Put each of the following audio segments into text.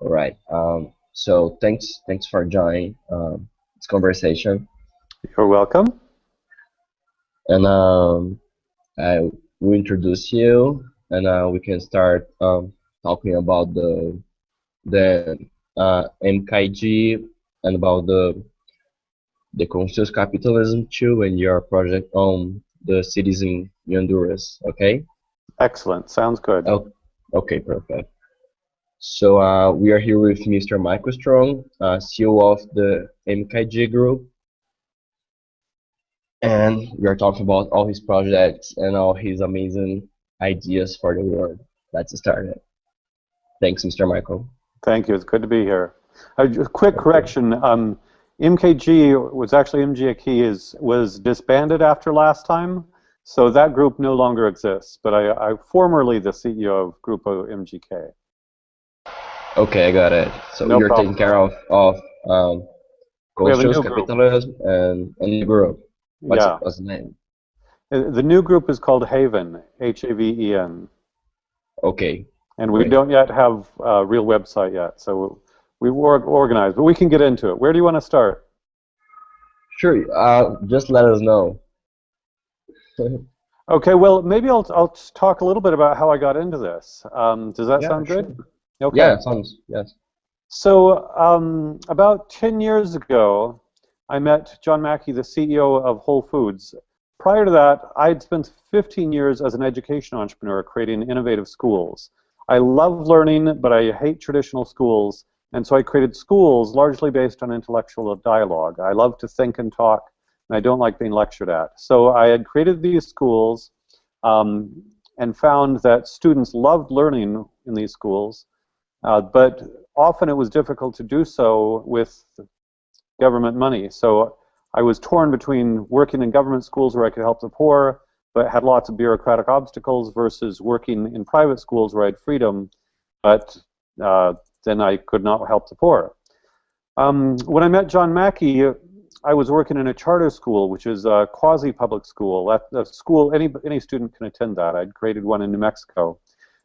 All right. So thanks for joining this conversation, You're welcome. and I will introduce you, and we can start talking about the MKG and about the conscious capitalism too, and your project on the cities in Honduras. Okay. Excellent. Sounds good. Oh, okay, perfect. So we are here with Mr. Michael Strong, CEO of the MKG Group, and we are talking about all his projects and all his amazing ideas for the world. Let's start it. Thanks, Mr. Michael. Thank you. It's good to be here. Just quick Okay. correction. MKG was actually MGAKey was disbanded after last time, so that group no longer exists. But I formerly the CEO of Grupo MGK. Okay, I got it. So No you're taking problem. care of We have a conscious new group. capitalism and the group. Yeah. What's the name? The new group is called Haven, Haven, Okay, and we great. don't yet have a real website yet. So we work organized, but we can get into it. Where do you want to start? Sure. Just let us know. Okay, well, maybe I'll just talk a little bit about how I got into this. Does that Yeah, sound good? sure. Okay. Yeah, sounds yes. So about 10 years ago, I met John Mackey, the CEO of Whole Foods. Prior to that, I'd spent 15 years as an education entrepreneur creating innovative schools. I love learning, but I hate traditional schools, and so I created schools largely based on intellectual dialogue. I love to think and talk, and I don't like being lectured at. So I had created these schools um, and found that students loved learning in these schools, but often it was difficult to do so with government money. So I was torn between working in government schools where I could help the poor, but had lots of bureaucratic obstacles, versus working in private schools where I had freedom, but uh, then I could not help the poor. When I met John Mackey, I was working in a charter school, which is a quasi-public school. That school, any student can attend that. I'd created one in New Mexico.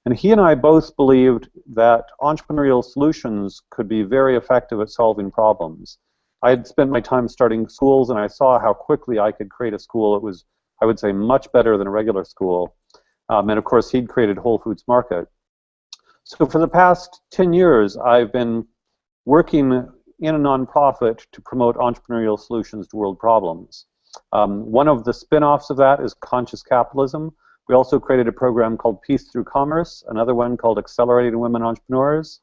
And he and I both believed that entrepreneurial solutions could be very effective at solving problems. I had spent my time starting schools, and I saw how quickly I could create a school. It was, I would say, much better than a regular school. And of course, he'd created Whole Foods Market. So for the past 10 years, I've been working in a nonprofit to promote entrepreneurial solutions to world problems. One of the spin-offs of that is conscious capitalism. We also created a program called Peace Through Commerce, another one called Accelerating Women Entrepreneurs,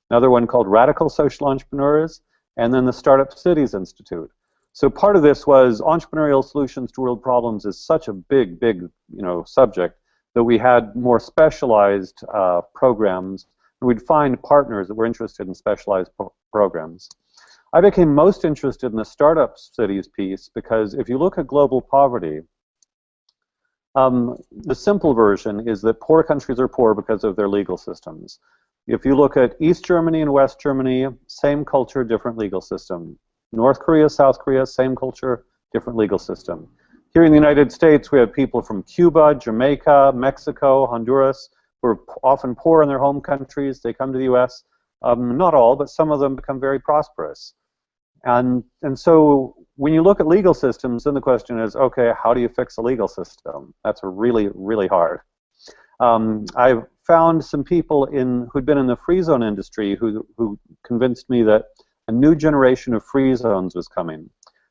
another one called Radical Social Entrepreneurs, and then the Startup Cities Institute. So part of this was entrepreneurial solutions to world problems is such a big subject that we had more specialized programs, and we'd find partners that were interested in specialized programs. I became most interested in the startup cities piece because if you look at global poverty, the simple version is that poor countries are poor because of their legal systems. If you look at East Germany and West Germany, same culture, different legal system. North Korea, South Korea, same culture, different legal system. Here in the United States, we have people from Cuba, Jamaica, Mexico, Honduras, who are often poor in their home countries. They come to the US. Not all, but some of them become very prosperous. And so when you look at legal systems, then the question is, okay, how do you fix a legal system? That's really hard. I've found some people who'd been in the free zone industry who convinced me that a new generation of free zones was coming,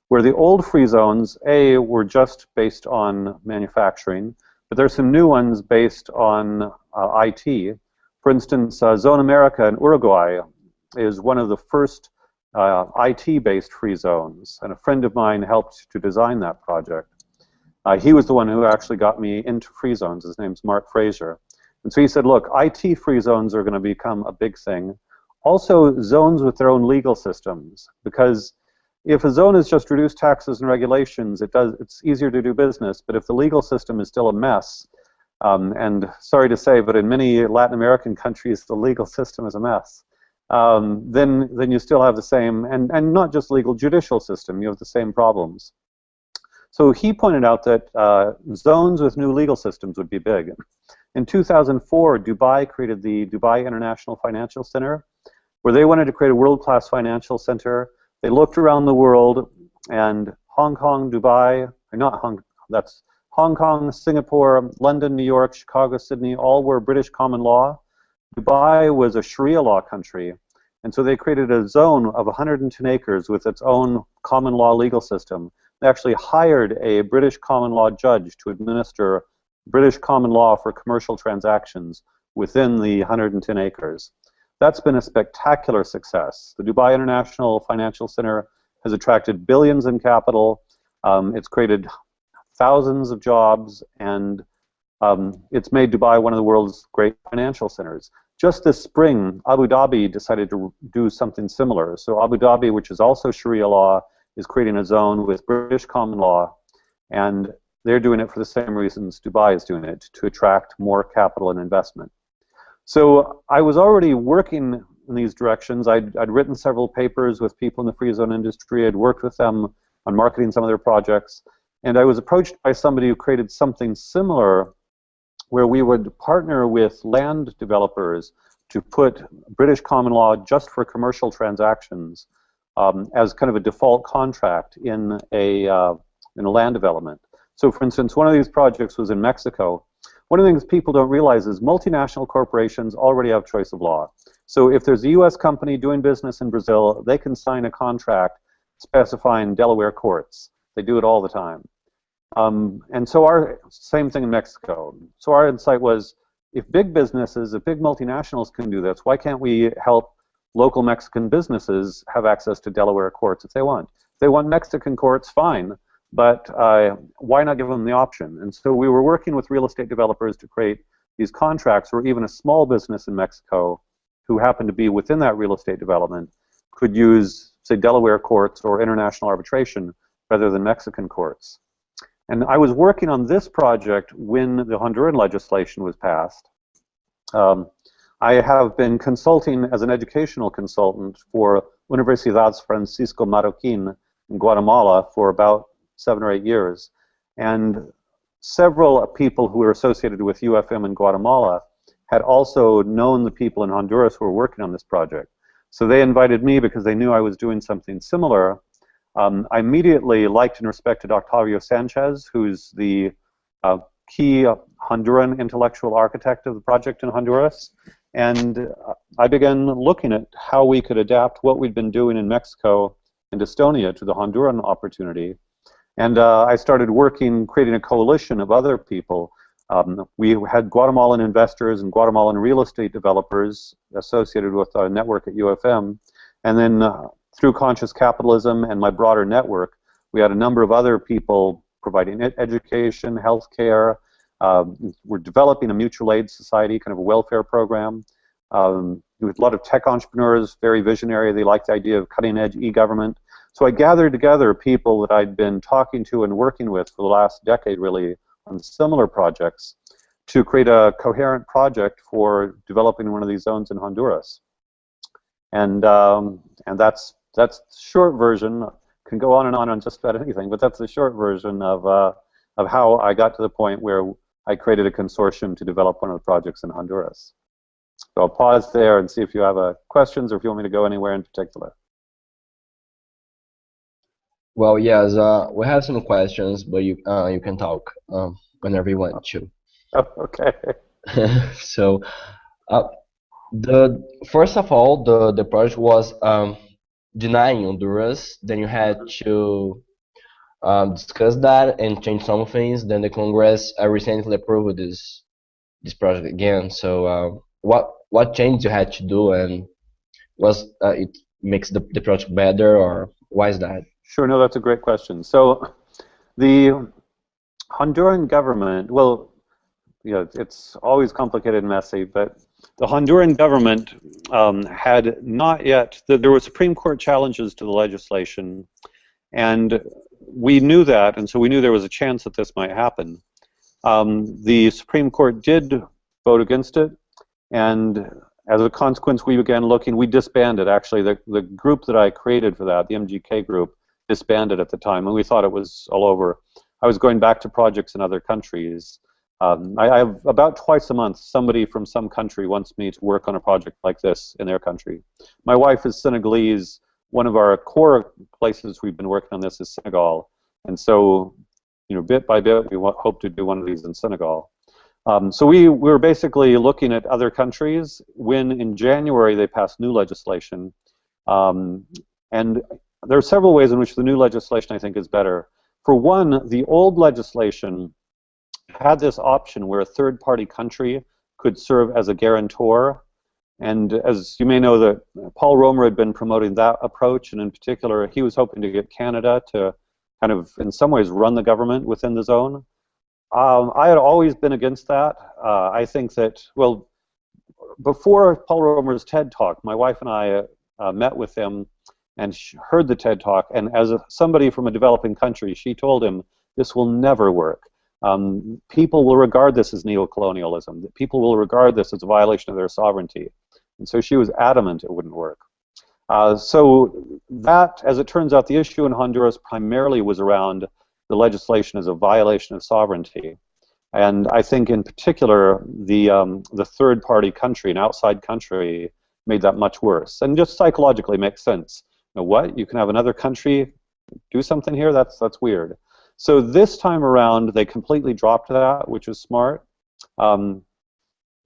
where the old free zones, were just based on manufacturing, but there's some new ones based on IT. For instance, Zone America in Uruguay is one of the first IT-based free zones, and a friend of mine helped to design that project. He was the one who actually got me into free zones. His name's Mark Fraser. And so he said, look, IT free zones are going to become a big thing. Also, zones with their own legal systems, because if a zone is just reduced taxes and regulations, it's easier to do business. But if the legal system is still a mess, and sorry to say, but in many Latin American countries, the legal system is a mess. Then you still have the same, and not just legal, judicial system, you have the same problems. So he pointed out that zones with new legal systems would be big. In 2004, Dubai created the Dubai International Financial Center. where they wanted to create a world-class financial center. They looked around the world, and Hong Kong, Dubai, or not Hong, that's Hong Kong, Singapore, London, New York, Chicago, Sydney, all were British common law. Dubai was a Sharia law country, and so they created a zone of 110 acres with its own common law legal system. They actually hired a British common law judge to administer British common law for commercial transactions within the 110 acres. That's been a spectacular success. The Dubai International Financial Center has attracted billions in capital. It's created thousands of jobs, and it's made Dubai one of the world's great financial centers. Just this spring, Abu Dhabi decided to do something similar. So Abu Dhabi, which is also Sharia law, is creating a zone with British common law, and they're doing it for the same reasons Dubai is doing it, to attract more capital and investment. So I was already working in these directions. I'd written several papers with people in the free zone industry. I'd worked with them on marketing some of their projects. And I was approached by somebody who created something similar where we would partner with land developers to put British common law just for commercial transactions as kind of a default contract in a land development. So for instance, one of these projects was in Mexico. One of the things people don't realize is multinational corporations already have choice of law. So if there's a US company doing business in Brazil, they can sign a contract specifying Delaware courts. They do it all the time. And so same thing in Mexico. So our insight was, if big businesses, if big multinationals can do this, why can't we help local Mexican businesses have access to Delaware courts if they want? If they want Mexican courts, fine, but why not give them the option? And so we were working with real estate developers to create these contracts where even a small business in Mexico who happened to be within that real estate development could use, say, Delaware courts or international arbitration rather than Mexican courts. And I was working on this project when the Honduran legislation was passed. I have been consulting as an educational consultant for Universidades Francisco Marroquín in Guatemala for about 7 or 8 years. And several people who were associated with UFM in Guatemala had also known the people in Honduras who were working on this project. So they invited me because they knew I was doing something similar. I immediately liked and respected Octavio Sanchez, who's the key Honduran intellectual architect of the project in Honduras. And I began looking at how we could adapt what we'd been doing in Mexico and Estonia to the Honduran opportunity. And I started creating a coalition of other people. We had Guatemalan investors and Guatemalan real estate developers associated with our network at UFM. And then through Conscious Capitalism and my broader network, we had a number of other people providing education, healthcare. We're developing a mutual aid society, kind of a welfare program. With a lot of tech entrepreneurs, very visionary. They liked the idea of cutting-edge e-government. So I gathered together people that I'd been talking to and working with for the last decade, really, on similar projects to create a coherent project for developing one of these zones in Honduras. And that's the short version. Can go on and on just about anything, but that's the short version of how I got to the point where I created a consortium to develop one of the projects in Honduras. So I'll pause there and see if you have questions or if you want me to go anywhere in particular. Well, yes, we have some questions, but you can talk whenever you want to. Oh, okay. So, first of all, the project was denying Honduras. Then you had to discuss that and change some things. Then the Congress recently approved this project again. So, what change you had to do, and was it makes the project better, or why is that? Sure, no, that's a great question. So the Honduran government, well, it's always complicated and messy, but the Honduran government had not yet, there were Supreme Court challenges to the legislation, and we knew that, and so we knew there was a chance that this might happen. The Supreme Court did vote against it, and as a consequence, we began looking, we disbanded, actually, the group that I created for that, the MKG group, disbanded at the time, and we thought it was all over. I was going back to projects in other countries. I have about twice a month somebody from some country wants me to work on a project like this in their country. My wife is Senegalese. One of our core places we've been working on this is Senegal, and so bit by bit we hope to do one of these in Senegal. So we were basically looking at other countries when in January they passed new legislation, and there are several ways in which the new legislation I think is better. For one, the old legislation had this option where a third-party country could serve as a guarantor. And as you may know, that Paul Romer had been promoting that approach, and in particular, he was hoping to get Canada to kind of, in some ways, run the government within the zone. I had always been against that. I think that, well, before Paul Romer's TED Talk, my wife and I met with him and heard the TED Talk, and as somebody from a developing country, she told him, this will never work. People will regard this as neocolonialism. People will regard this as a violation of their sovereignty. And so she was adamant it wouldn't work. So that, as it turns out, the issue in Honduras primarily was around the legislation as a violation of sovereignty. And I think in particular, the third-party country, an outside country, made that much worse. And just psychologically makes sense. What? You can have another country do something here? That's weird. So this time around, they completely dropped that, which was smart.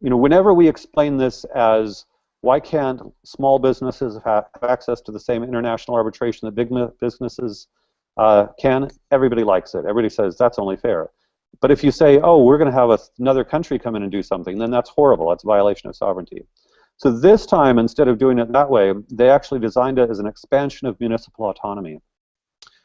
Whenever we explain this as why can't small businesses have access to the same international arbitration that big businesses can, everybody likes it. Everybody says that's only fair. But if you say, oh, we're going to have another country come in and do something, then that's horrible. That's a violation of sovereignty. So this time, instead of doing it that way, they actually designed it as an expansion of municipal autonomy.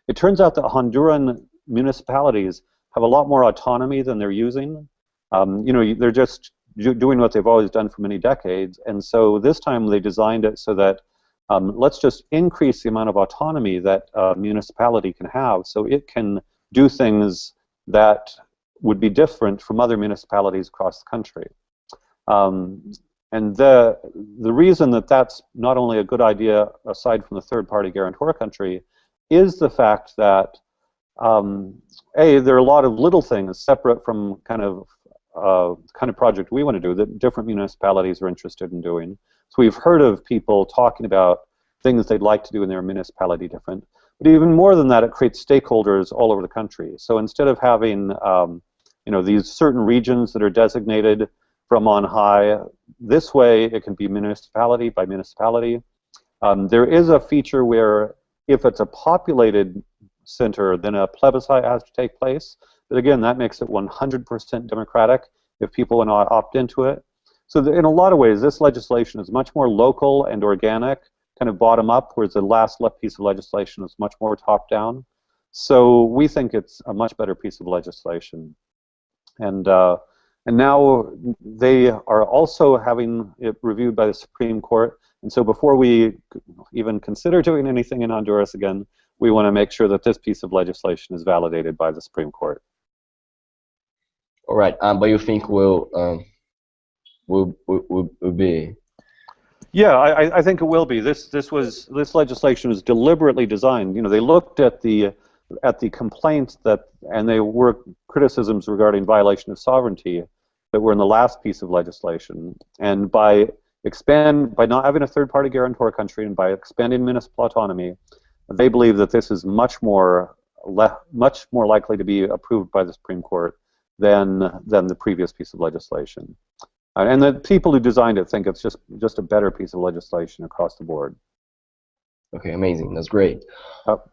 It turns out that Honduran municipalities have a lot more autonomy than they're using. They're just doing what they've always done for many decades, and so this time they designed it so that let's just increase the amount of autonomy that a municipality can have, so it can do things that would be different from other municipalities across the country. And the reason that that's not only a good idea, aside from the third-party guarantor country, is the fact that there are a lot of little things separate from kind of project we want to do that different municipalities are interested in doing. So we've heard of people talking about things they'd like to do in their municipality different. But even more than that, it creates stakeholders all over the country. So instead of having these certain regions that are designated from on high, this way it can be municipality by municipality. There is a feature where if it's a populated center, then a plebiscite has to take place. But again, that makes it 100% democratic if people want to opt into it. So in a lot of ways, this legislation is much more local and organic, kind of bottom up, whereas the last piece of legislation is much more top down. So we think it's a much better piece of legislation. And now they are also having it reviewed by the Supreme Court. And so before we even consider doing anything in Honduras again, we want to make sure that this piece of legislation is validated by the Supreme Court. All right, but you think will be? Yeah, I think it will be. This legislation was deliberately designed. They looked at the complaints and they were criticisms regarding violation of sovereignty that were in the last piece of legislation. And by not having a third-party guarantor country and by expanding municipal autonomy, they believe that this is much more likely to be approved by the Supreme Court than the previous piece of legislation. And the people who designed it think it's just a better piece of legislation across the board. Okay, amazing. That's great. But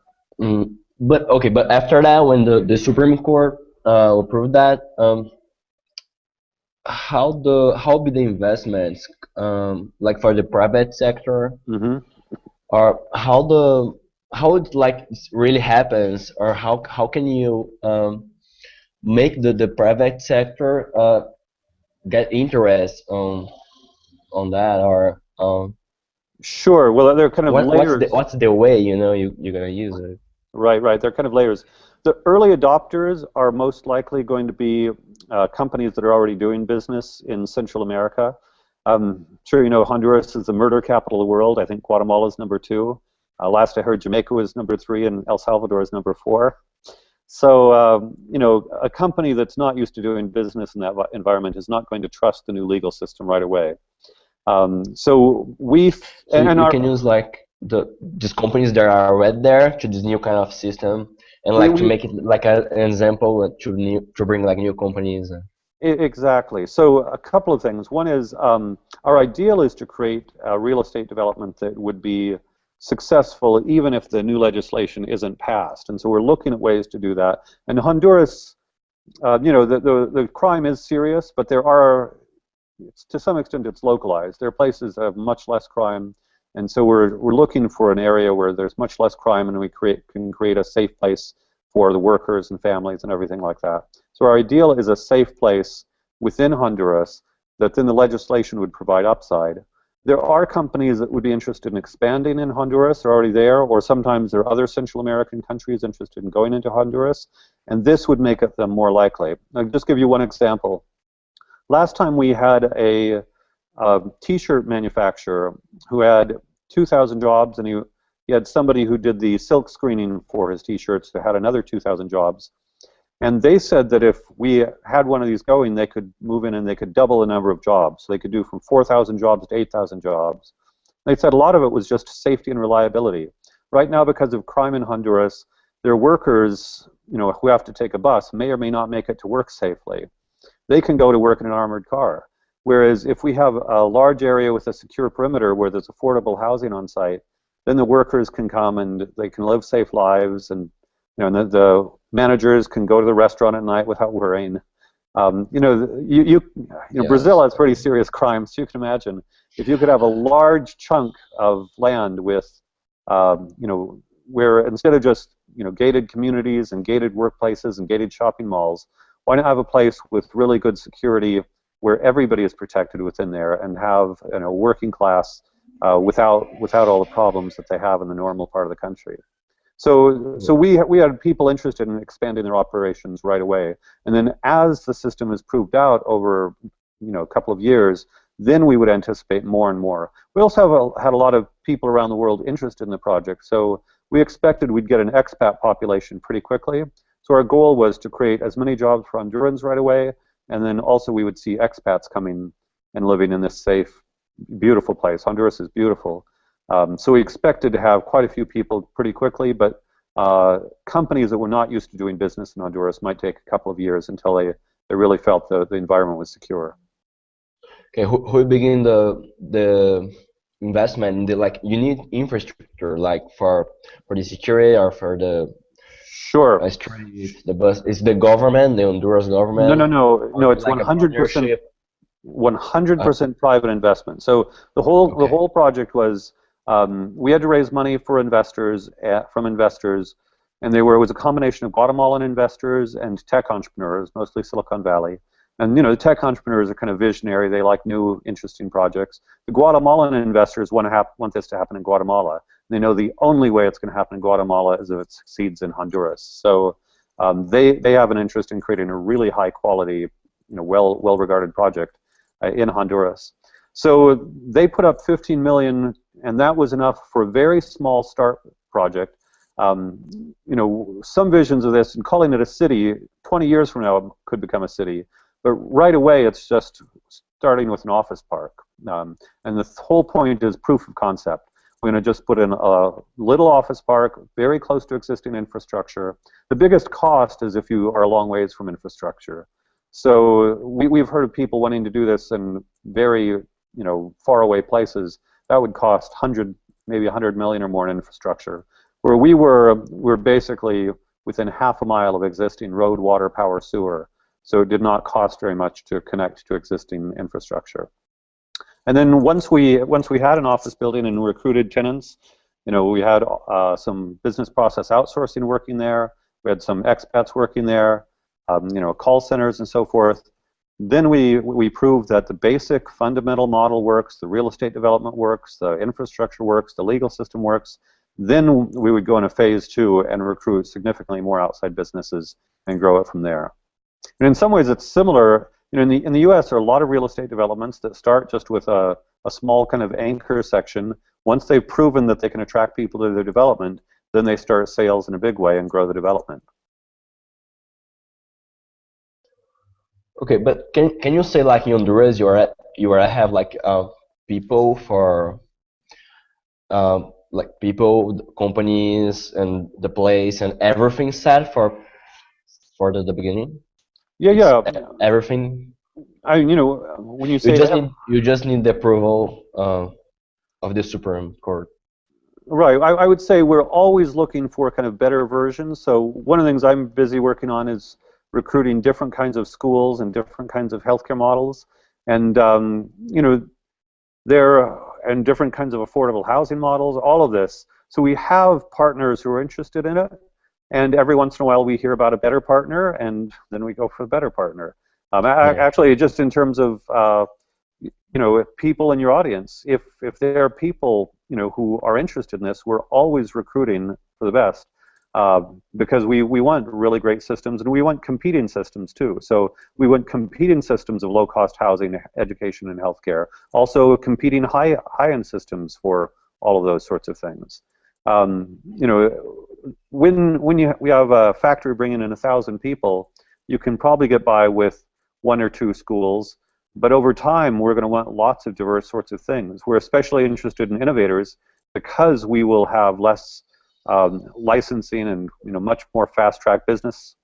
after that, when the Supreme Court approved that, how be the investments like for the private sector, or how it like really happens, or how can you make the private sector get interest on that, or Sure. Well, they're kind of layers. What's the way you're gonna use it? Right. They're kind of layers. The early adopters are most likely going to be companies that are already doing business in Central America. Sure, Honduras is the murder capital of the world. I think Guatemala is number 2. Last I heard, Jamaica was number 3, and El Salvador is number 4. So, you know, a company that's not used to doing business in that environment is not going to trust the new legal system right away. So So and you our, can use like these companies that are already there to this new kind of system, and like to we make it like an example to bring like new companies. exactly. So a couple of things. One is our ideal is to create a real estate development that would be successful even if the new legislation isn't passed. And so we're looking at ways to do that. And Honduras, you know, the crime is serious, but there are, to some extent, it's localized. There are places that have much less crime, and so we're looking for an area where there's much less crime, and we can create a safe place for the workers and families and everything like that. So our ideal is a safe place within Honduras that then the legislation would provide upside. There are companies that would be interested in expanding in Honduras, they're already there, or sometimes there are other Central American countries interested in going into Honduras, and this would make it them more likely. I'll just give you one example. Last time we had a t-shirt manufacturer who had 2,000 jobs, and he had somebody who did the silk screening for his t-shirts that had another 2,000 jobs. And they said that if we had one of these going, they could move in and they could double the number of jobs. So they could do from 4,000 jobs to 8,000 jobs. They said a lot of it was just safety and reliability. Right now, because of crime in Honduras, their workers, you know, who have to take a bus may or may not make it to work safely. They can go to work in an armored car. Whereas if we have a large area with a secure perimeter where there's affordable housing on site, then the workers can come and they can live safe lives, and you know, and the managers can go to the restaurant at night without worrying. You know, you know, Brazil Yes. has pretty serious crime, so you can imagine if you could have a large chunk of land with, you know, where instead of just, you know, gated communities and gated workplaces and gated shopping malls, why not have a place with really good security where everybody is protected within there, and have, you know, working class without all the problems that they have in the normal part of the country. So we had people interested in expanding their operations right away, and then as the system is proved out over, you know, a couple of years, then we would anticipate more and more. We also had a lot of people around the world interested in the project, so we expected we'd get an expat population pretty quickly. So our goal was to create as many jobs for Hondurans right away, and then also we would see expats coming and living in this safe, beautiful place. Honduras is beautiful. So we expected to have quite a few people pretty quickly, but companies that were not used to doing business in Honduras might take a couple of years until they really felt the environment was secure. Okay, who begin the investment in the like you need infrastructure like for the security or for the Sure. street, the bus. Is the government, the Honduras No, no, government, no, or no. is it It's like a 100%. partnership? Uh, 100% private investment. So the okay. whole project was, we had to raise money for investors from investors, and it was a combination of Guatemalan investors and tech entrepreneurs, mostly Silicon Valley. And you know, the tech entrepreneurs are kind of visionary. They like new, interesting projects. The Guatemalan investors want this to happen in Guatemala. They know the only way it's going to happen in Guatemala is if it succeeds in Honduras. So they have an interest in creating a really high quality, you know, well regarded project in Honduras. So they put up 15 million, and that was enough for a very small start project. You know, some visions of this, and calling it a city, 20 years from now it could become a city, but right away it's just starting with an office park. And the whole point is proof of concept. We're going to just put in a little office park, very close to existing infrastructure. The biggest cost is if you are a long ways from infrastructure. So we've heard of people wanting to do this in very, you know, far away places. That would cost 100, maybe 100 million or more in infrastructure. Where we're basically within half a mile of existing road, water, power, sewer. So it did not cost very much to connect to existing infrastructure. And then once we had an office building and recruited tenants, you know, we had some business process outsourcing working there. We had some expats working there. You know, call centers and so forth. Then we proved that the basic fundamental model works, the real estate development works, the infrastructure works, the legal system works. Then we would go into phase 2 and recruit significantly more outside businesses and grow it from there. And in some ways it's similar. You know, in the US there are a lot of real estate developments that start just with a small kind of anchor section. Once they've proven that they can attract people to their development, then they start sales in a big way and grow the development. Okay, but can you say like in Honduras you are have like people for like people, companies, and the place and everything set for the beginning? Yeah, It's yeah. everything. When you You say just that, need the approval of the Supreme Court. right, I would say we're always looking for kind of better versions. So one of the things I'm busy working on is recruiting different kinds of schools and different kinds of healthcare models, and there and different kinds of affordable housing models, all of this. So we have partners who are interested in it, and every once in a while we hear about a better partner, and then we go for the better partner. Yeah. Actually, just in terms of if people in your audience, if there are people who are interested in this, we're always recruiting for the best. Because we want really great systems, and we want competing systems too. So we want competing systems of low-cost housing, education, and healthcare. Also, competing high-end systems for all of those sorts of things. When we have a factory bringing in 1,000 people, you can probably get by with one or two schools. But over time, we're going to want lots of diverse sorts of things. We're especially interested in innovators because we will have less licensing and much more fast-track business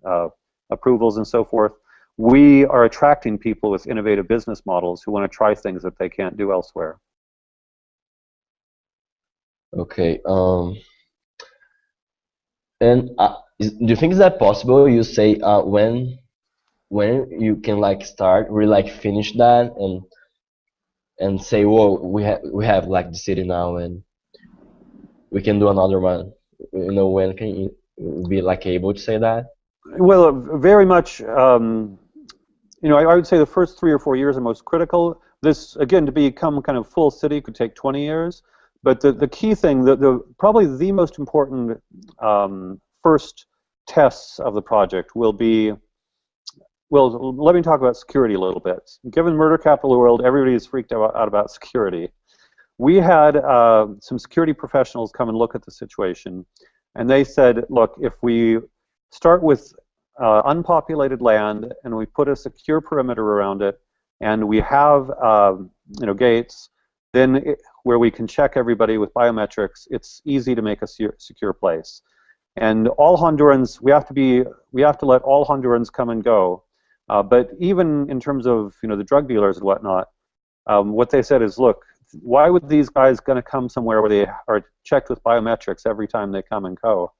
uh, approvals and so forth. We are attracting people with innovative business models who want to try things that they can't do elsewhere. Okay. And do you think is that possible? You say when you can like start, really like finish that and say, whoa, we have like the city now and we can do another one. When can you be like able to say that? Well, very much. I would say the first 3 or 4 years are most critical. This, again, to become kind of full city could take 20 years. But the key thing, probably the most important first tests of the project will be, well, let me talk about security a little bit. Given murder capital of the world, everybody is freaked out about security. We had some security professionals come and look at the situation, and they said, look, if we start with unpopulated land and we put a secure perimeter around it, and we have gates, then where we can check everybody with biometrics, it's easy to make a secure place. And all Hondurans, we have to let all Hondurans come and go. But even in terms of the drug dealers and whatnot, what they said is, look, why would these guys going to come somewhere where they are checked with biometrics every time they come and go,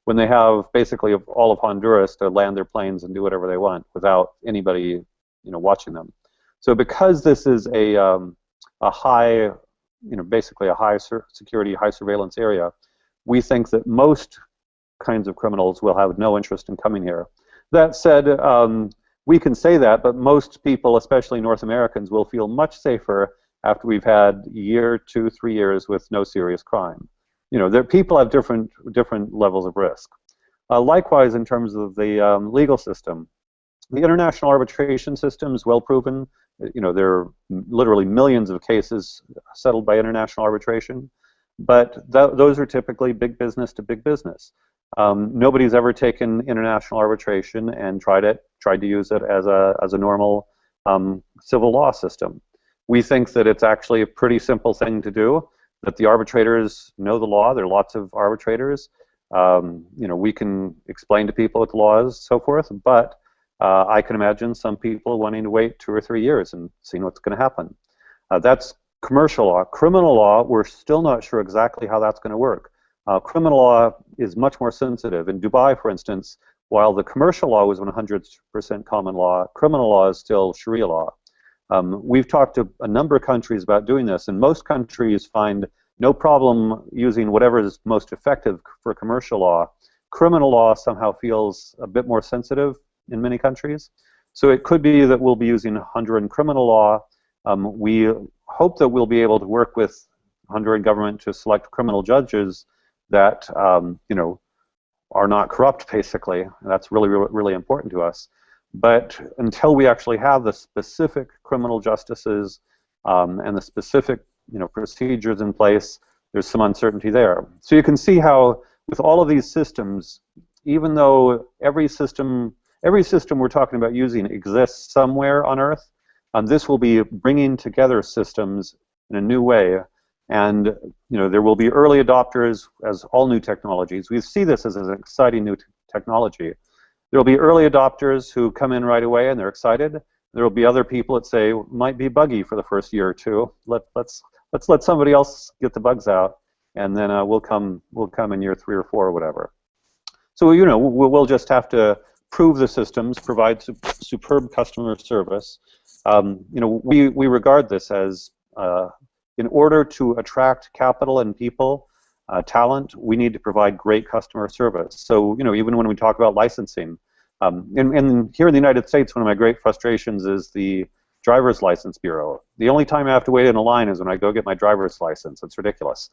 when they have basically all of Honduras to land their planes and do whatever they want without anybody watching them? So because this is a high, basically a high security, high surveillance area, we think that most kinds of criminals will have no interest in coming here. That said, we can say that, but most people, especially North Americans, will feel much safer after we've had a year, 2, 3 years with no serious crime. People have different levels of risk. Likewise, in terms of the legal system, the international arbitration system is well proven. There are literally millions of cases settled by international arbitration, but those are typically big business to big business. Nobody's ever taken international arbitration and tried to use it as a normal civil law system. We think that it's actually a pretty simple thing to do, that the arbitrators know the law. There are lots of arbitrators. We can explain to people what the law is, so forth, but I can imagine some people wanting to wait 2 or 3 years and seeing what's going to happen. That's commercial law. Criminal law, we're still not sure exactly how that's going to work. Criminal law is much more sensitive. In Dubai, for instance, while the commercial law was 100% common law, criminal law is still Sharia law. We've talked to a number of countries about doing this, and most countries find no problem using whatever is most effective for commercial law. Criminal law somehow feels a bit more sensitive in many countries. So it could be that we'll be using Honduran criminal law. We hope that we'll be able to work with Honduran government to select criminal judges that are not corrupt, basically. That's really, really important to us. But until we actually have the specific criminal justices and the specific procedures in place, there's some uncertainty there. So you can see how with all of these systems, even though every system every system we're talking about using exists somewhere on Earth. This will be bringing together systems in a new way. And there will be early adopters, as all new technologies. We see this as an exciting new technology. There will be early adopters who come in right away and they're excited. There will be other people that say might be buggy for the first year or two. Let's let somebody else get the bugs out, and then we'll come in year 3 or 4 or whatever. So we'll just have to prove the systems, provide superb customer service. We regard this as in order to attract capital and people, talent, we need to provide great customer service. So, even when we talk about licensing, and here in the United States, one of my great frustrations is the driver's license bureau. The only time I have to wait in a line is when I go get my driver's license. It's ridiculous.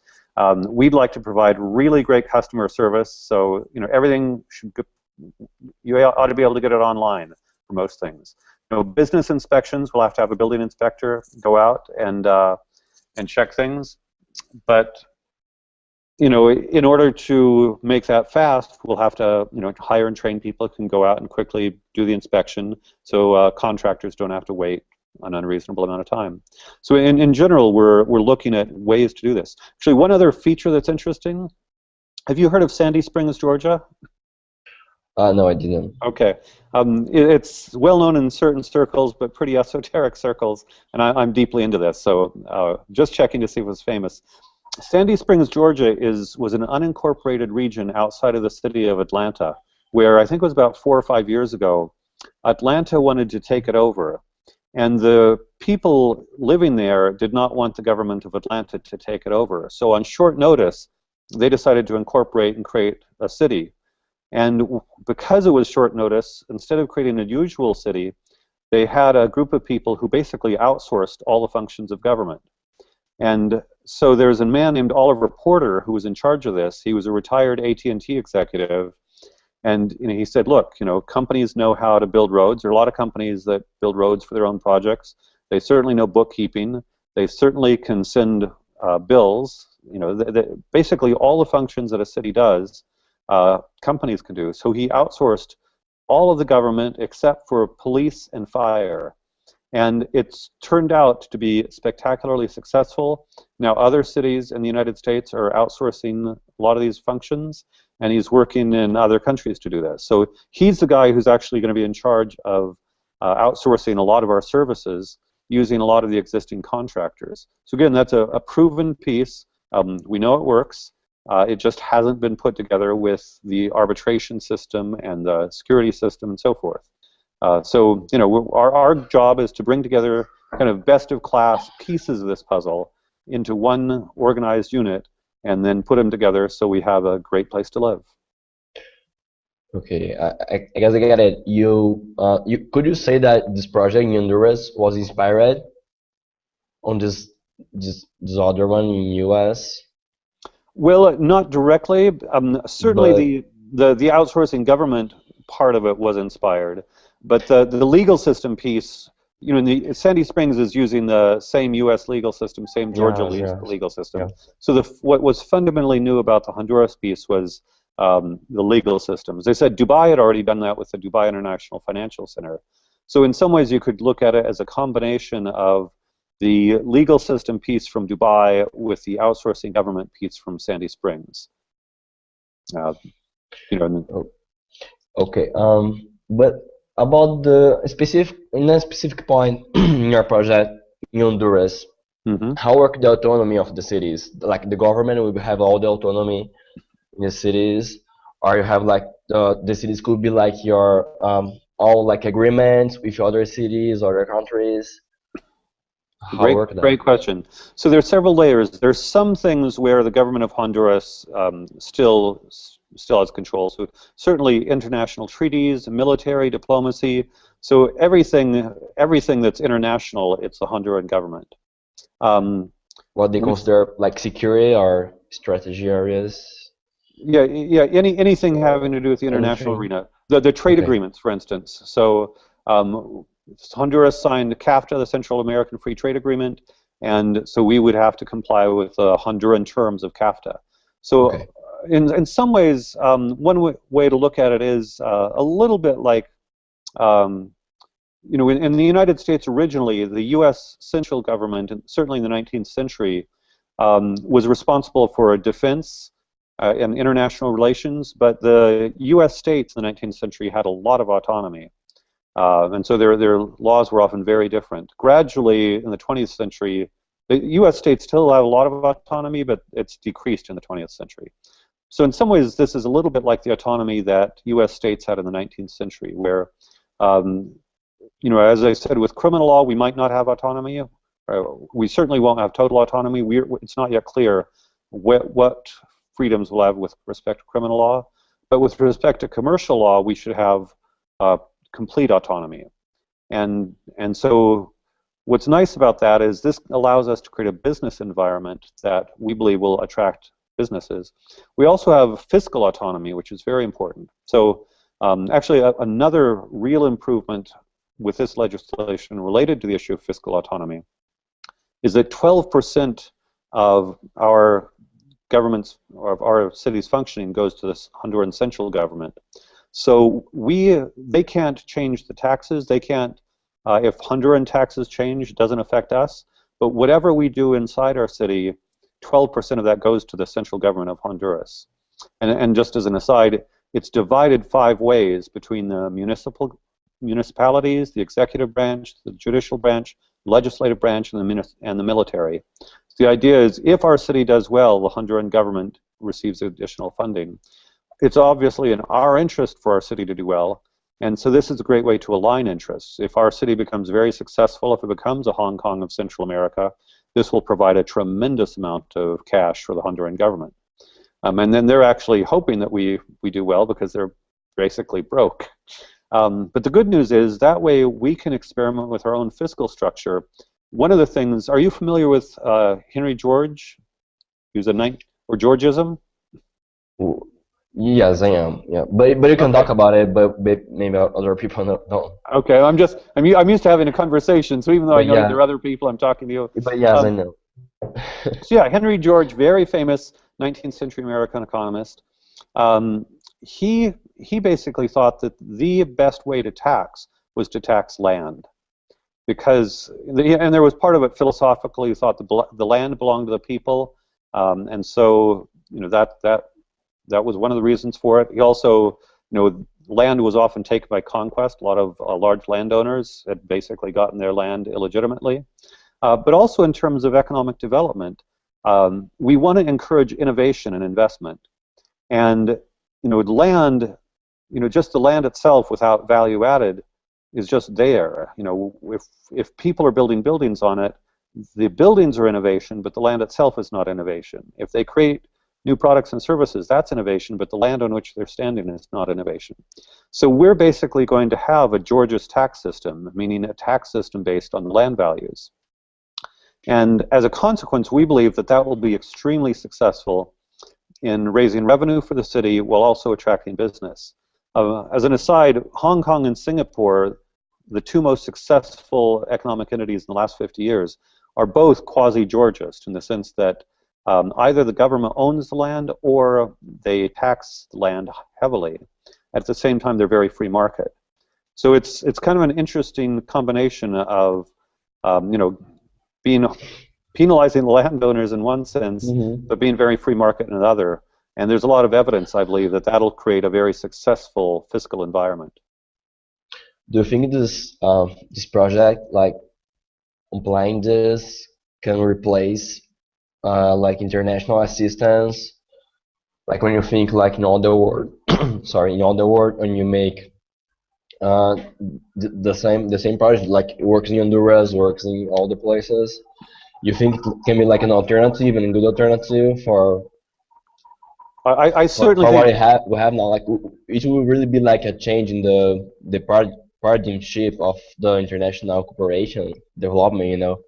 We'd like to provide really great customer service. So, everything should go, you ought to be able to get it online for most things. Business inspections, we'll have to have a building inspector go out and check things, but in order to make that fast, we'll have to hire and train people who can go out and quickly do the inspection, so contractors don't have to wait an unreasonable amount of time. So in general, we're looking at ways to do this. Actually, one other feature that's interesting. Have you heard of Sandy Springs, Georgia? No, I didn't. Okay. It's well known in certain circles, but pretty esoteric circles, and I'm deeply into this, so just checking to see if it was famous. Sandy Springs, Georgia was an unincorporated region outside of the city of Atlanta, where I think it was about 4 or 5 years ago, Atlanta wanted to take it over, and the people living there did not want the government of Atlanta to take it over. So on short notice, they decided to incorporate and create a city. And because it was short notice, instead of creating a usual city, they had a group of people who basically outsourced all the functions of government. And so there's a man named Oliver Porter who was in charge of this. He was a retired AT&T executive. And he said, look, companies know how to build roads. There are a lot of companies that build roads for their own projects. They certainly know bookkeeping. They certainly can send bills. Basically all the functions that a city does, companies can do. So he outsourced all of the government except for police and fire. And it's turned out to be spectacularly successful. Now other cities in the United States are outsourcing a lot of these functions, and he's working in other countries to do this. So he's the guy who's actually going to be in charge of outsourcing a lot of our services using a lot of the existing contractors. So again, that's a proven piece. We know it works. It just hasn't been put together with the arbitration system and the security system and so forth. So our job is to bring together kind of best-of-class pieces of this puzzle into one organized unit and then put them together so we have a great place to live. Okay, I guess I get it. Could you say that this project in Honduras was inspired on this other one in US? Well, not directly. Certainly, the outsourcing government part of it was inspired, but the legal system piece, Sandy Springs is using the same U.S. legal system, same Georgia legal system. Yeah. So what was fundamentally new about the Honduras piece was the legal systems. They said Dubai had already done that with the Dubai International Financial Center. So in some ways, you could look at it as a combination of the legal system piece from Dubai with the outsourcing government piece from Sandy Springs. Okay. But about a specific point in your project in Honduras, how work the autonomy of the cities? Like the government will have all the autonomy in the cities, or you have like the cities could be like your all like agreements with other cities or other countries. Great question. So there's several layers. There's some things where the government of Honduras still has control. So certainly international treaties, military, diplomacy. So everything that's international, it's the Honduran government. What they consider like security or strategy areas. Yeah. Anything having to do with the international arena. The trade agreements, for instance. So Honduras signed CAFTA, the Central American Free Trade Agreement, and so we would have to comply with the Honduran terms of CAFTA. So in some ways, one way to look at it is a little bit like you know, in the United States originally, the U.S. central government, and certainly in the 19th century, was responsible for defense and international relations, but the U.S. states in the 19th century had a lot of autonomy. And so their laws were often very different. Gradually, in the 20th century, the U.S. states still have a lot of autonomy, but it's decreased in the 20th century. So in some ways, this is a little bit like the autonomy that U.S. states had in the 19th century, where, you know, as I said, with criminal law, we might not have autonomy. We certainly won't have total autonomy. It's not yet clear what freedoms we'll have with respect to criminal law. But with respect to commercial law, we should have complete autonomy. And so what's nice about that is this allows us to create a business environment that we believe will attract businesses. We also have fiscal autonomy, which is very important. So actually another real improvement with this legislation related to the issue of fiscal autonomy is that 12% of our government's or of our city's functioning goes to this Honduran central government. So they can't change the taxes. They can't, if Honduran taxes change, it doesn't affect us. But whatever we do inside our city, 12% of that goes to the central government of Honduras. And just as an aside, it's divided 5 ways between the municipalities, the executive branch, the judicial branch, legislative branch, and the military. So the idea is if our city does well, the Honduran government receives additional funding. It's obviously in our interest for our city to do well, and so this is a great way to align interests. If our city becomes very successful, if it becomes a Hong Kong of Central America, this will provide a tremendous amount of cash for the Honduran government. And then they're actually hoping that we do well because they're basically broke. But the good news is that way we can experiment with our own fiscal structure. One of the things, are you familiar with Henry George? He was a knight, or Georgism? Yes, I am. Yeah, but you can talk about it, but maybe other people don't. Okay, I'm used to having a conversation, so even though I know yeah. there are other people, I'm talking to you. But yes, I know. So yeah, Henry George, very famous 19th century American economist. He basically thought that the best way to tax was to tax land, because and there was part of it philosophically. He thought the land belonged to the people, and so you know that was one of the reasons for it. He also, you know, land was often taken by conquest. A lot of large landowners had basically gotten their land illegitimately. But also in terms of economic development, we want to encourage innovation and investment. And, you know, land, you know, just the land itself without value added is just there. You know, if people are building buildings on it, the buildings are innovation, but the land itself is not innovation. If they create new products and services, that's innovation, but the land on which they're standing is not innovation. So we're basically going to have a Georgia's tax system, meaning a tax system based on the land values. And as a consequence, we believe that that will be extremely successful in raising revenue for the city while also attracting business. As an aside, Hong Kong and Singapore, the 2 most successful economic entities in the last 50 years, are both quasi-Georgist in the sense that either the government owns the land or they tax the land heavily. At the same time, they're very free market. So it's kind of an interesting combination of you know, penalizing the landowners in one sense, but being very free market in another. And there's a lot of evidence, I believe, that that'll create a very successful fiscal environment. Do you think this project, like applying this, can replace like international assistance, like when you think like in all the world, sorry, in all the world, when you make the same project, like it works in Honduras, works in all the places, you think it can be like an alternative and a good alternative for I certainly for think what we have now? Like it will really be like a change in the paradigm of the international cooperation development, you know.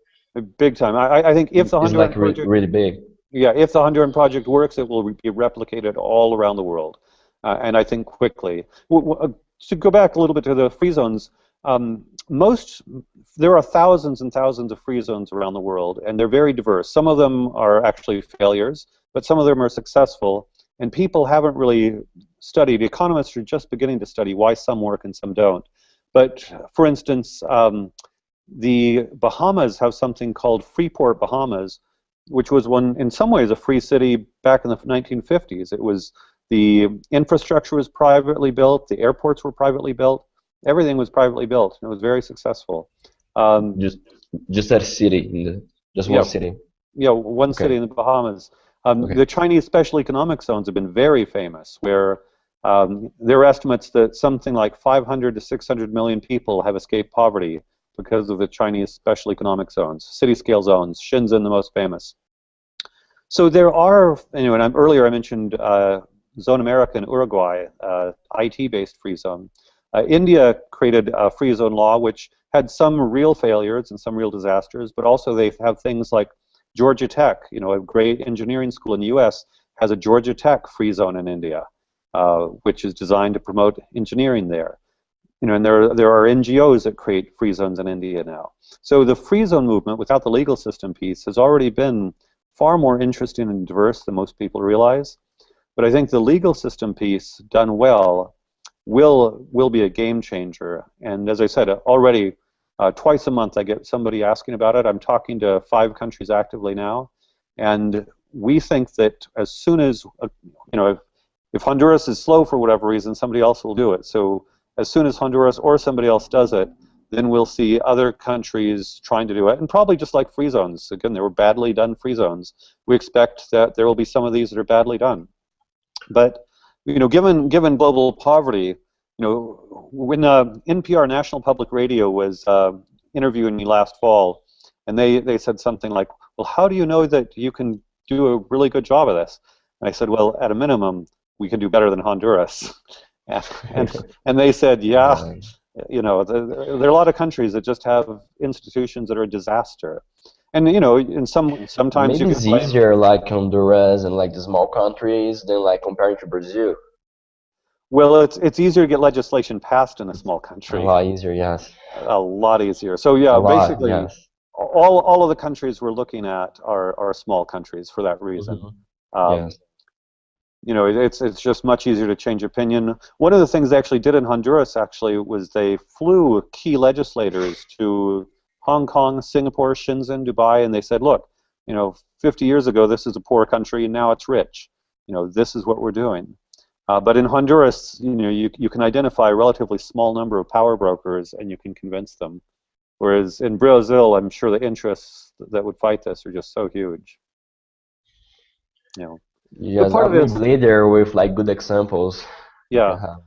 big time. I think if the It's Honduran like project, really big. yeah, if the Honduran project works, it will be replicated all around the world, and I think quickly. To go back a little bit to the free zones, there are thousands and thousands of free zones around the world, and they're very diverse. Some of them are actually failures, but some of them are successful, and people haven't really studied. Economists are just beginning to study why some work and some don't. But for instance, the Bahamas have something called Freeport, Bahamas, which was in some ways, a free city back in the 1950s. It was the infrastructure was privately built, the airports were privately built, everything was privately built, and it was very successful. Um, Just just a city, just one yeah, city. one Okay. city in the Bahamas. Okay. The Chinese special economic zones have been very famous, where there are estimates that something like 500 to 600 million people have escaped poverty because of the Chinese special economic zones, city-scale zones, Shenzhen the most famous. So there are, and earlier I mentioned Zone America and Uruguay, IT-based free zone. India created a free zone law which had some real failures and some real disasters, but also they have things like Georgia Tech, a great engineering school in the U.S., has a Georgia Tech free zone in India, which is designed to promote engineering there. And there are NGOs that create free zones in India now. So the free zone movement, without the legal system piece, has already been far more interesting and diverse than most people realize. But I think the legal system piece, done well, will be a game changer. And as I said, already twice a month I get somebody asking about it. I'm talking to 5 countries actively now, and we think that as soon as if Honduras is slow for whatever reason, somebody else will do it. So as soon as Honduras or somebody else does it, then we'll see other countries trying to do it, and probably just like free zones. Again, there were badly done free zones. We expect that there will be some of these that are badly done. But given global poverty, when NPR National Public Radio was interviewing me last fall, and they said something like, "Well, how do you know that you can do a really good job of this?" And I said, "Well, at a minimum, we can do better than Honduras." and they said, "Yeah, Yeah. there are a lot of countries that just have institutions that are a disaster." And sometimes you Maybe can it's blame. easier like Honduras and like the small countries than like comparing to Brazil. Well, it's easier to get legislation passed in a small A country, lot easier, yes. a lot easier. So A yeah, lot, basically, yes. all of the countries we're looking at are small countries for that reason. Hmm. Um, Yes. it's just much easier to change opinion. One of the things they actually did in Honduras actually was they flew key legislators to Hong Kong, Singapore, Shenzhen, Dubai, and they said, look, 50 years ago this is a poor country and now it's rich. This is what we're doing. But in Honduras, you can identify a relatively small number of power brokers and you can convince them. Whereas in Brazil, I'm sure the interests that would fight this are just so huge. You know. But Yes, part I of mean this, later with like good examples you can yeah. have.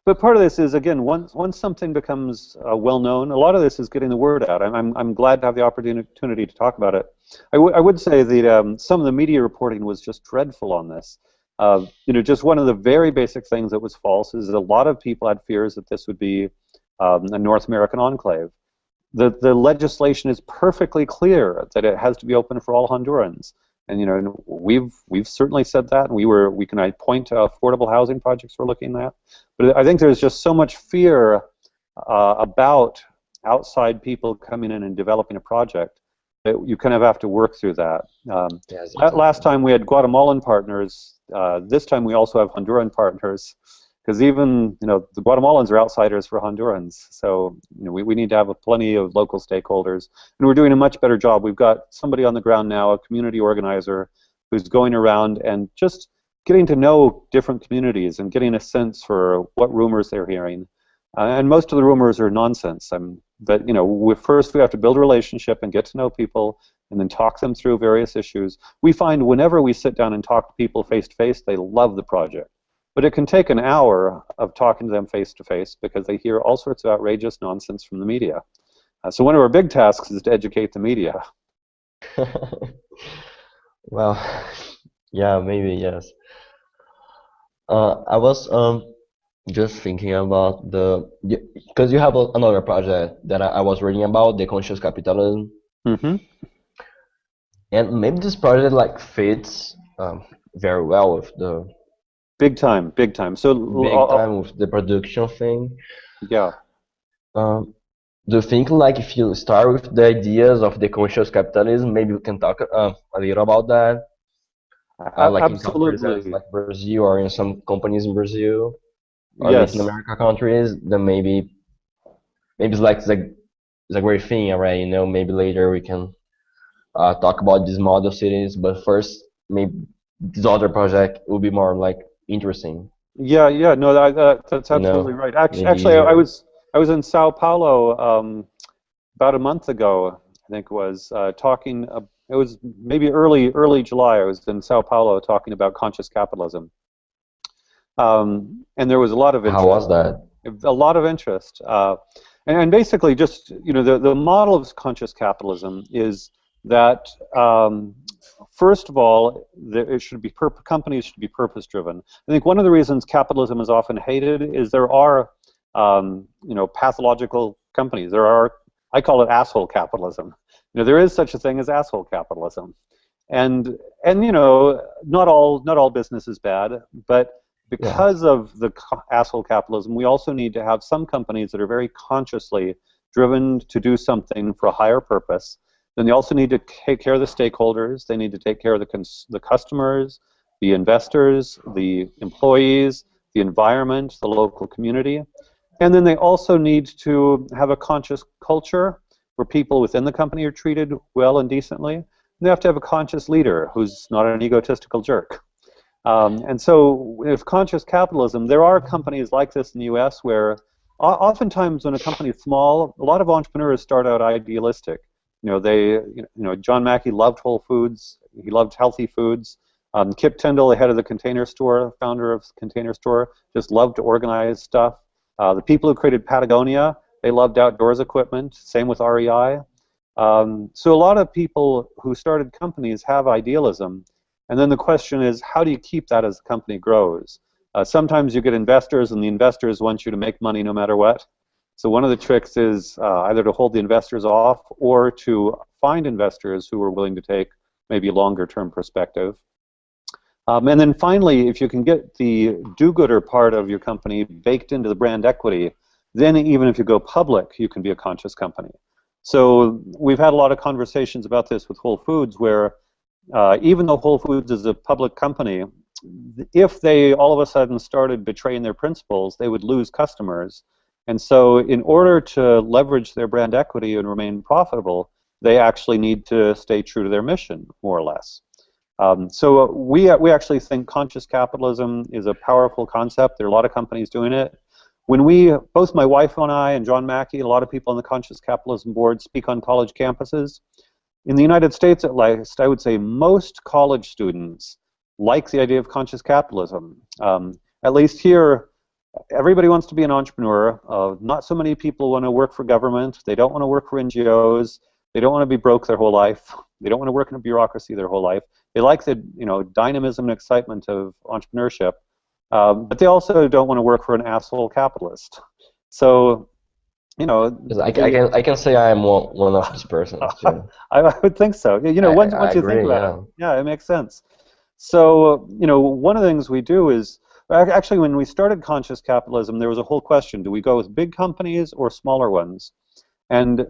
But part of this is, again, once something becomes well known, a lot of this is getting the word out. I'm glad to have the opportunity to talk about it. I would say that some of the media reporting was just dreadful on this. Just one of the very basic things that was false is that a lot of people had fears that this would be a North American enclave. The legislation is perfectly clear that it has to be open for all Hondurans. And we've certainly said that, and we can point to affordable housing projects we're looking at. But I think there's just so much fear about outside people coming in and developing a project that you kind of have to work through that. Yes, Last exactly. time we had Guatemalan partners. This time we also have Honduran partners, because even the Guatemalans are outsiders for Hondurans. So we need to have plenty of local stakeholders, and we're doing a much better job. We've got somebody on the ground now, a community organizer, who's going around and just getting to know different communities and getting a sense for what rumors they're hearing. And most of the rumors are nonsense. But first we have to build a relationship and get to know people, and then talk them through various issues. We find whenever we sit down and talk to people face to face, they love the project. But it can take an hour of talking to them face to face because they hear all sorts of outrageous nonsense from the media. So one of our big tasks is to educate the media. Well, yeah, maybe yes. I was just thinking about because you have another project that I was reading about, the conscious capitalism, Hmm. and maybe this project like fits very well with the Big time, big time. So, big time with the production thing. yeah, Um, do you think like if you start with the ideas of the conscious capitalism, maybe we can talk a little about that, like in countries as absolutely. like Brazil or in some companies in Brazil or Latin Yes. America countries, then maybe. maybe it's a great thing, right? Maybe later we can talk about these model cities, but first maybe this other project will be more like interesting, Yeah, yeah, no, that's you absolutely know, right. maybe Actually, easier. I was in Sao Paulo about a month ago, I think it was, talking. It was maybe early July. I was in Sao Paulo talking about conscious capitalism, and there was a lot of How interest. was that? A lot of interest, and basically, just the model of conscious capitalism is that first of all, it should be companies should be purpose driven. I think one of the reasons capitalism is often hated is there are pathological companies. There are, I call it asshole capitalism. There is such a thing as asshole capitalism, and not all business is bad, but Yeah, because of the asshole capitalism, we also need to have some companies that are very consciously driven to do something for a higher purpose. Then they also need to take care of the stakeholders. They need to take care of the customers, the investors, the employees, the environment, the local community. And then they also need to have a conscious culture where people within the company are treated well and decently. They have to have a conscious leader who's not an egotistical jerk. And so with conscious capitalism, there are companies like this in the US where oftentimes when a company is small, a lot of entrepreneurs start out idealistic. John Mackey loved Whole Foods. He loved healthy foods. Kip Tyndall, the head of the Container Store, founder of Container Store, just loved to organize stuff. The people who created Patagonia, they loved outdoors equipment. Same with REI. So a lot of people who started companies have idealism. And then the question is, how do you keep that as the company grows? Sometimes you get investors, and the investors want you to make money no matter what. So one of the tricks is either to hold the investors off or to find investors who are willing to take maybe a longer-term perspective. And then finally, if you can get the do-gooder part of your company baked into the brand equity, then even if you go public, you can be a conscious company. So we've had a lot of conversations about this with Whole Foods, where even though Whole Foods is a public company, if they all of a sudden started betraying their principles, they would lose customers. And so in order to leverage their brand equity and remain profitable, they actually need to stay true to their mission, more or less. So we actually think conscious capitalism is a powerful concept. There are a lot of companies doing it. When both my wife and I and John Mackey, a lot of people on the Conscious Capitalism Board speak on college campuses. In the United States, at least, I would say most college students like the idea of conscious capitalism. At least here, everybody wants to be an entrepreneur. Not so many people want to work for government. They don't want to work for NGOs. They don't want to be broke their whole life. They don't want to work in a bureaucracy their whole life. They like the dynamism and excitement of entrepreneurship, but they also don't want to work for an asshole capitalist. So, 'cause I can say I am one of these persons too. I would think so. I Once you think agree. about it, Yeah. yeah, it makes sense. So, one of the things we do is, actually, when we started conscious capitalism, there was a whole question: do we go with big companies or smaller ones? And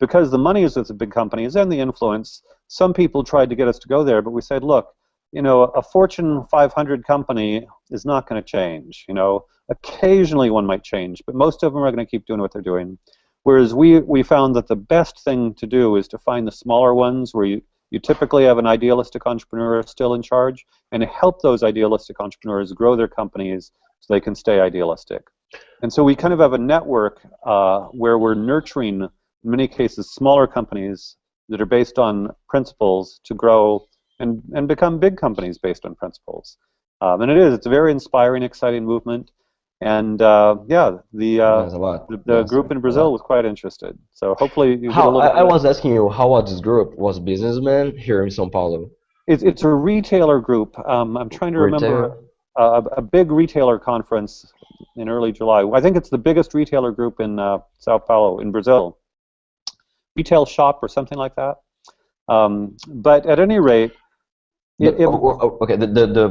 because the money is with the big companies and the influence, some people tried to get us to go there, but we said, look, a Fortune 500 company is not going to change. Occasionally one might change, but most of them are going to keep doing what they're doing. Whereas we found that the best thing to do is to find the smaller ones where you typically have an idealistic entrepreneur still in charge, and to help those idealistic entrepreneurs grow their companies so they can stay idealistic. And so we kind of have a network where we're nurturing, in many cases, smaller companies that are based on principles to grow and become big companies based on principles. And it's a very inspiring, exciting movement. And yeah, There's a lot. the Yes, group in a Brazil lot. was quite interested. So hopefully you get a How little bit I of that. was asking you, how was this group? Was businessman here in São Paulo? It's a retailer group. I'm trying to remember Retail? a big retailer conference in early July. I think it's the biggest retailer group in Sao Paulo, in Brazil. Retail shop or something like that. But at any rate, But it okay, the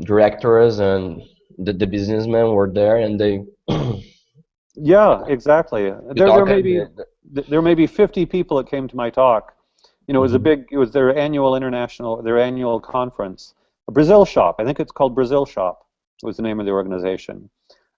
directors and the businessmen were there, and they yeah, exactly. you There talk. may be 50 people that came to my talk. Mhm. It was their annual conference. A Brazil shop, I think it's called Brazil Shop was the name of the organization.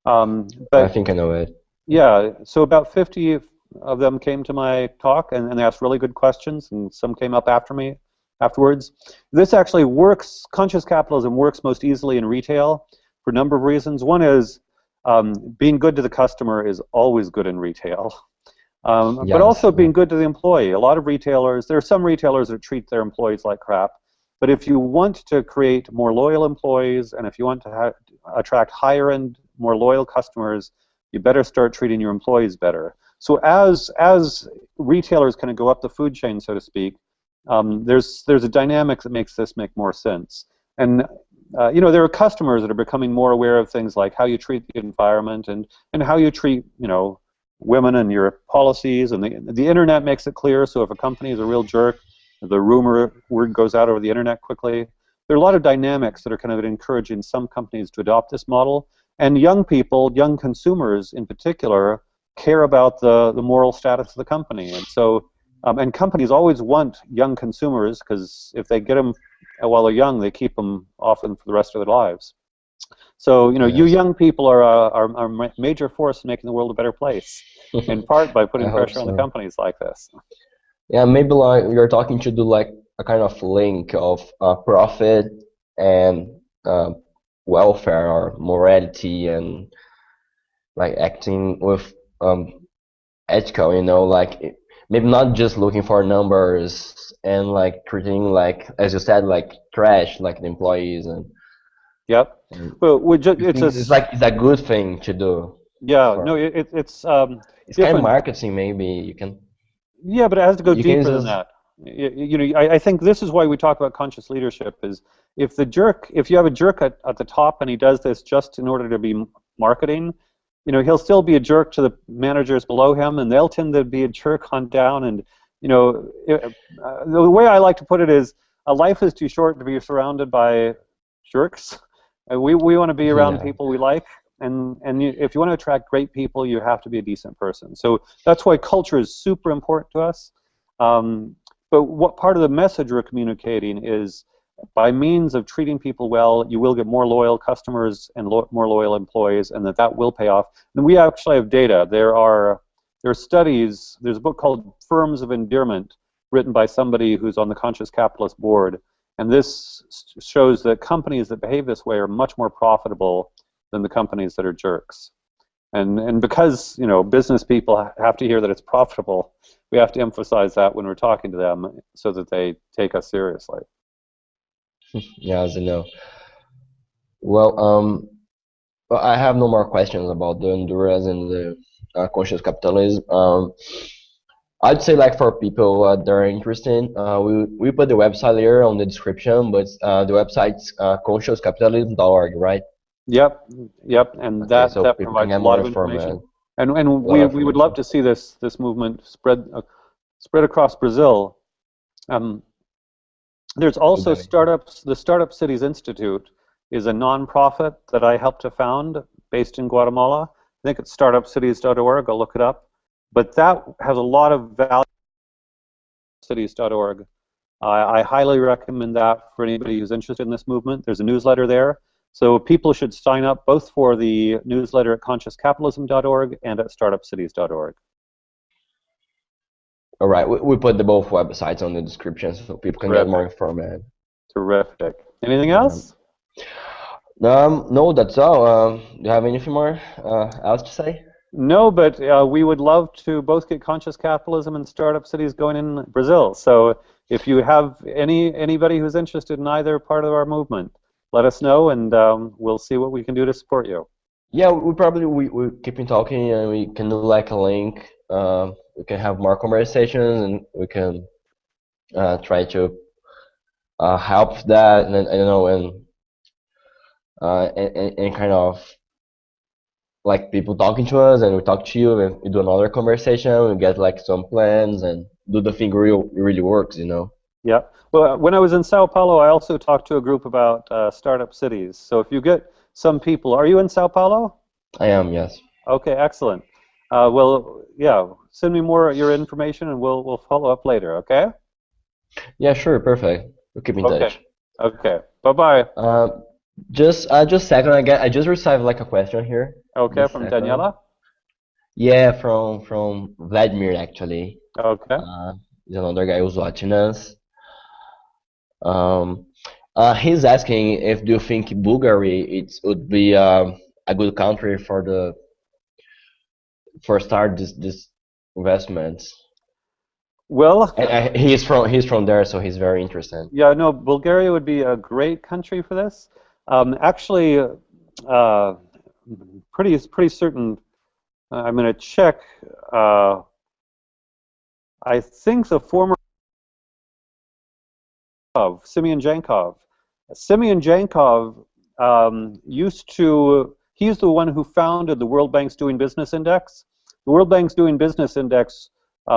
I But think I know it. Yeah, so about 50 of them came to my talk, and they asked really good questions, and some came up after me afterwards. This actually works, conscious capitalism works most easily in retail for a number of reasons. One is being good to the customer is always good in retail. But Yes. also Yeah. being good to the employee. A lot of retailers, there are some retailers that treat their employees like crap, but if you want to create more loyal employees and if you want to attract higher end, more loyal customers, you better start treating your employees better. So as retailers kind of go up the food chain, so to speak, there's a dynamic that makes this make more sense. And you know, there are customers that are becoming more aware of things like how you treat the environment and how you treat, you know, women and your policies, and the internet makes it clear. So if a company is a real jerk, the word goes out over the internet quickly. There are a lot of dynamics that are kind of encouraging some companies to adopt this model. And young people, young consumers in particular, care about the moral status of the company. And so, and companies always want young consumers because if they get them while they're young, they keep them often for the rest of their lives. So, you know, you Yes. young people are a major force in making the world a better place, in part by I putting hope pressure on the so. companies like this. Yeah, maybe like you're talking to do like a kind of link of profit and uh, welfare or morality and like acting with ethical, you know, like maybe not just looking for numbers and like treating like as you said like trash like the employees Yep. and Well, you it's think it's like it's a good thing to do yeah, for no, it's it's kind of different. marketing maybe Yeah, but it has to go you can deeper than just that. You know, I think this is why we talk about conscious leadership. Is if you have a jerk at the top and he does this just in order to be marketing, you know, he'll still be a jerk to the managers below him, and they'll tend to be a jerk on down. And you know, the way I like to put it is, a life is too short to be surrounded by jerks. We want to be around yeah. people we like, and if you want to attract great people, you have to be a decent person. So that's why culture is super important to us. Um, but what part of the message we're communicating is, by means of treating people well, you will get more loyal customers and more loyal employees, and that will pay off. And we actually have data. There are studies. There's a book called Firms of Endearment, written by somebody who's on the Conscious Capitalist board, and this shows that companies that behave this way are much more profitable than the companies that are jerks. And because, you know, business people have to hear that it's profitable, we have to emphasize that when we're talking to them so that they take us seriously. Yeah, as you know. Well, well, I have no more questions about the Honduras and the conscious capitalism. I'd say like for people that are interested, we put the website here on the description, but the website's consciouscapitalism.org, right? Yep, yep, and Okay, so that people can provides a get lot more of information. information, And a lot of we would love information. to see this movement spread across Brazil. Um, there's To also them. startups. The Startup Cities Institute is a nonprofit that I helped to found, based in Guatemala. I think it's startupcities.org. I'll look it up. But that has a lot of value. Cities.org. I highly recommend that for anybody who's interested in this movement. There's a newsletter there. So people should sign up both for the newsletter at consciouscapitalism.org and at startupcities.org. All right, we put the both websites on the description so people can get more Terrific. information. Terrific. Anything Yeah. else? No, that's all. Do you have anything more else to say? No, but we would love to both get conscious capitalism and startup cities going in Brazil. So if you have anybody who's interested in either part of our movement, let us know, and we'll see what we can do to support you. Yeah, we probably we keep in talking and we can do like a link. We can have more conversations and we can try to help that and I don't know and kind of like people talking to us and we talk to you and we do another conversation. We get like some plans and do the thing really works, you know. Yeah. Well, when I was in Sao Paulo, I also talked to a group about startup cities. So if you get some people, are you in Sao Paulo? I am, yes. Okay, excellent. Well, yeah, send me more of your information and we'll follow up later, okay? Yeah, sure, perfect. We'll keep in Okay. touch. Okay. Bye-bye. Uh, just second, I just received like a question here. Okay, Just from second. Daniela? Yeah, from Vladimir actually. Okay. Uh, is another guy who's watching us. Um, he's asking if do you think Bulgaria it would be a good country for the for start this investments. Well, And he's from there, so he's very interested. yeah, no, Bulgaria would be a great country for this. Actually, pretty certain. I'm going to check. Uh, I think the former of Simeon Jankov. Simeon Jankov used to. He's the one who founded the World Bank's Doing Business Index. The World Bank's Doing Business Index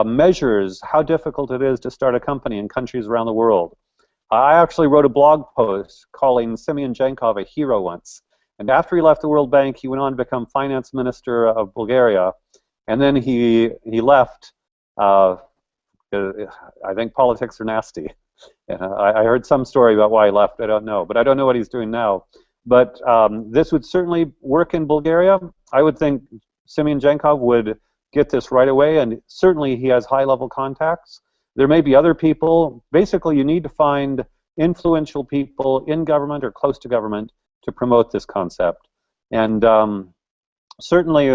measures how difficult it is to start a company in countries around the world. I actually wrote a blog post calling Simeon Jankov a hero once. And after he left the World Bank, he went on to become finance minister of Bulgaria. And then he left. I think politics are nasty. And I heard some story about why he left. I don't know. But I don't know what he's doing now. But this would certainly work in Bulgaria. I would think Simeon Jankov would get this right away. And certainly he has high-level contacts. There may be other people. Basically, you need to find influential people in government or close to government to promote this concept. And certainly,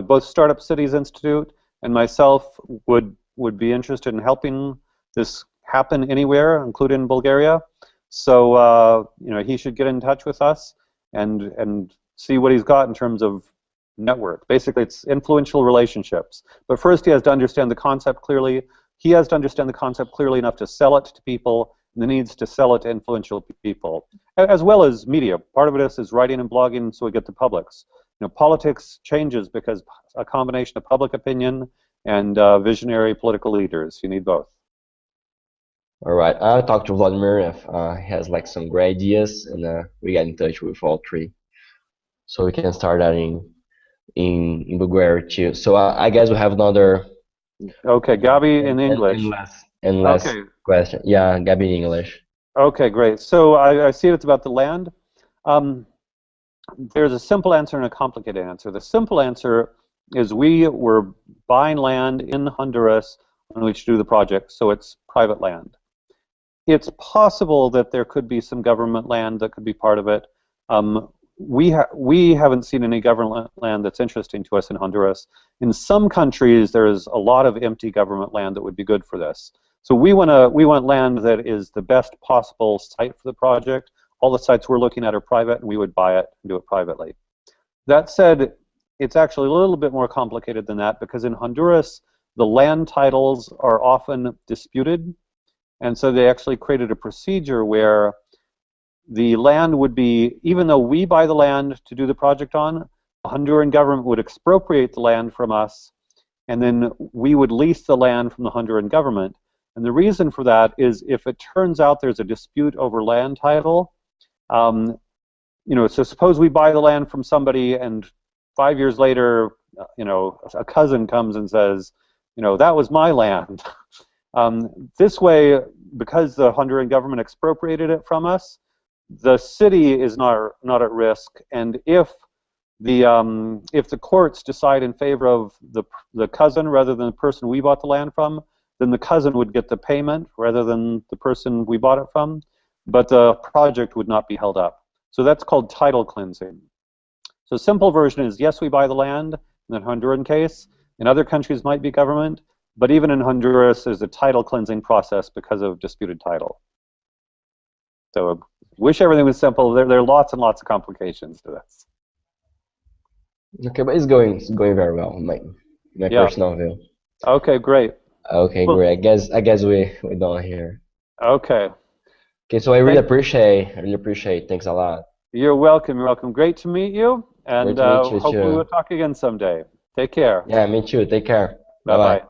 both Startup Cities Institute and myself would be interested in helping this happen anywhere, including Bulgaria. So, he should get in touch with us and see what he's got in terms of network. Basically, it's influential relationships. But first, he has to understand the concept clearly. He has to understand the concept clearly enough to sell it to people, and then needs to sell it to influential people, as well as media. Part of it is writing and blogging, so we get the publics. Politics changes because a combination of public opinion and visionary political leaders. You need both. All right, I'll talk to Vladimir if he has like some great ideas, and we get in touch with all three, so we can start that in Bulgaria too. So I guess we have another Okay, Gabi in English. and last Okay. question. Yeah, Gabby in English. Okay, great. So I see it's about the land. Um, there's a simple answer and a complicated answer. The simple answer is we were buying land in Honduras on which to do the project, so it's private land. It's possible that there could be some government land that could be part of it. We haven't seen any government land that's interesting to us in Honduras. In some countries, there is a lot of empty government land that would be good for this. So we want land that is the best possible site for the project. All the sites we're looking at are private, and we would buy it and do it privately. That said, it's actually a little bit more complicated than that, because in Honduras, the land titles are often disputed, and so they actually created a procedure where the land would be, even though we buy the land to do the project on, the Honduran government would expropriate the land from us, and then we would lease the land from the Honduran government. And the reason for that is if it turns out there's a dispute over land title, so suppose we buy the land from somebody and 5 years later, a cousin comes and says, that was my land. This way, because the Honduran government expropriated it from us, the city is not at risk, and if the courts decide in favor of the cousin rather than the person we bought the land from, then the cousin would get the payment rather than the person we bought it from, but the project would not be held up. So that's called title cleansing. So simple version is, yes, we buy the land in the Honduran case. In other countries might be government, but even in Honduras, there's a title cleansing process because of disputed title. So wish everything was simple. There are lots and lots of complications to this. Okay, but it's going very well. My personal view. Okay, great. Okay, Well, great. I guess we done here. okay. Okay, so I really appreciate. Thanks a lot. You're welcome. You're welcome. Great to meet you, Great and to meet you hopefully we'll too. talk again someday. Take care. Yeah, me too. Take care. Bye Bye-bye. bye.